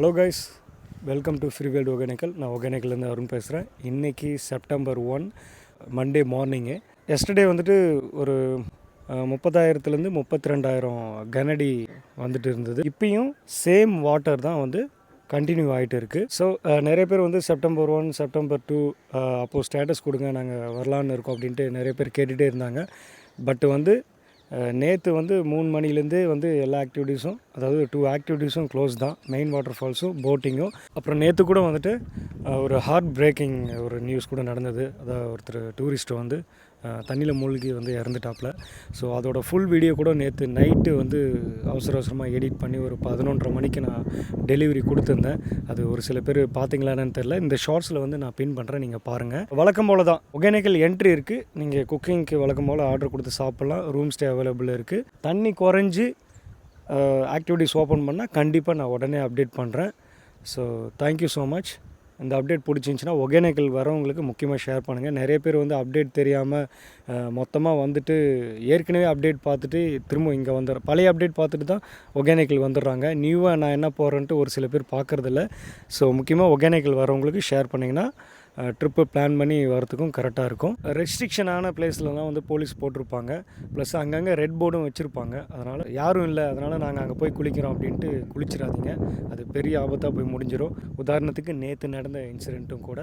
Hello guys, welcome to free world Hogenakkal. நான் ஒகேனக்கல்லேருந்து அருண் பேசுகிறேன். இன்றைக்கி செப்டம்பர் 1 மண்டே மார்னிங்கு. எஸ்டர்டே வந்துட்டு ஒரு 30,000லேருந்து 32,000 கனஅடி வந்துட்டு இருந்தது. இப்பயும் சேம் வாட்டர் தான் வந்து கண்டினியூ ஆகிட்டு இருக்குது. ஸோ நிறைய பேர் வந்து செப்டம்பர் 1 செப்டம்பர் 2 அப்போது ஸ்டேட்டஸ் கொடுங்க, நாங்கள் வரலான்னு இருக்கோம் அப்படின்ட்டு நிறைய பேர் கேட்டுகிட்டே இருந்தாங்க. பட் வந்து நேற்று வந்து 3 மணிலேருந்தே வந்து எல்லா ஆக்டிவிட்டீஸும், அதாவது 2 ஆக்டிவிட்டீஸும் க்ளோஸ் தான். மெயின் வாட்டர் ஃபால்ஸும் போட்டிங்கும். அப்புறம் நேற்று கூட வந்துட்டு ஒரு ஹார்ட் பிரேக்கிங் ஒரு நியூஸ் கூட நடந்தது. அதாவது ஒருத்தர் டூரிஸ்ட்டு வந்து தண்ணியில் மூழ்கி வந்து இறந்துட்டாப்புல. ஸோ அதோட ஃபுல் வீடியோ கூட நேற்று நைட்டு வந்து அவசர அவசரமாக எடிட் பண்ணி ஒரு 11:30 மணிக்கு நான் டெலிவரி கொடுத்துருந்தேன். அது ஒரு சில பேர் பார்த்தீங்களான்னு தெரில. இந்த ஷார்ட்ஸில் வந்து நான் பின் பண்ணுறேன், நீங்கள் பாருங்கள். வழக்கம் போல் தான் ஒகேனக்கல் என்ட்ரி இருக்குது. நீங்கள் குக்கிங்க்கு வழக்கம் போல் ஆர்டர் கொடுத்து சாப்பிட்லாம். ரூம் ஸ்டே அவைலபிள் இருக்குது. தண்ணி குறைஞ்சி ஆக்டிவிட்டீஸ் ஓப்பன் பண்ணால் கண்டிப்பாக நான் உடனே அப்டேட் பண்ணுறேன். So thank you so much. இந்த அப்டேட் பிடிச்சிருந்துச்சின்னா ஒகேனக்கல் வரவங்களுக்கு முக்கியமாக ஷேர் பண்ணுங்கள். நிறைய பேர் வந்து அப்டேட் தெரியாமல் மொத்தமாக வந்துட்டு ஏற்கனவே அப்டேட் பார்த்துட்டு திரும்ப இங்கே வந்துடுற பழைய அப்டேட் பார்த்துட்டு தான் ஒகேனக்கல் வந்துடுறாங்க. நியூவாக நான் என்ன போகிறேன்ட்டு ஒரு சில பேர் பார்க்குறதில்ல. ஸோ முக்கியமாக ஒகேனக்கல் வரவங்களுக்கு ஷேர் பண்ணிங்கன்னா ட்ரிப்பு பிளான் பண்ணி வரத்துக்கும் கரெக்டாக இருக்கும். ரெஸ்ட்ரிக்ஷனான பிளேஸ்லலாம் வந்து போலீஸ் போட்டிருப்பாங்க. ப்ளஸ் அங்கங்கே ரெட் போர்டும் வச்சுருப்பாங்க. அதனால் யாரும் இல்லை, அதனால் நாங்கள் அங்கே போய் குளிக்கிறோம் அப்படின்ட்டு குளிச்சிடாதீங்க. அது பெரிய ஆபத்தாக போய் முடிஞ்சிடும். உதாரணத்துக்கு நேற்று நடந்த இன்சிடெண்ட்டும் கூட.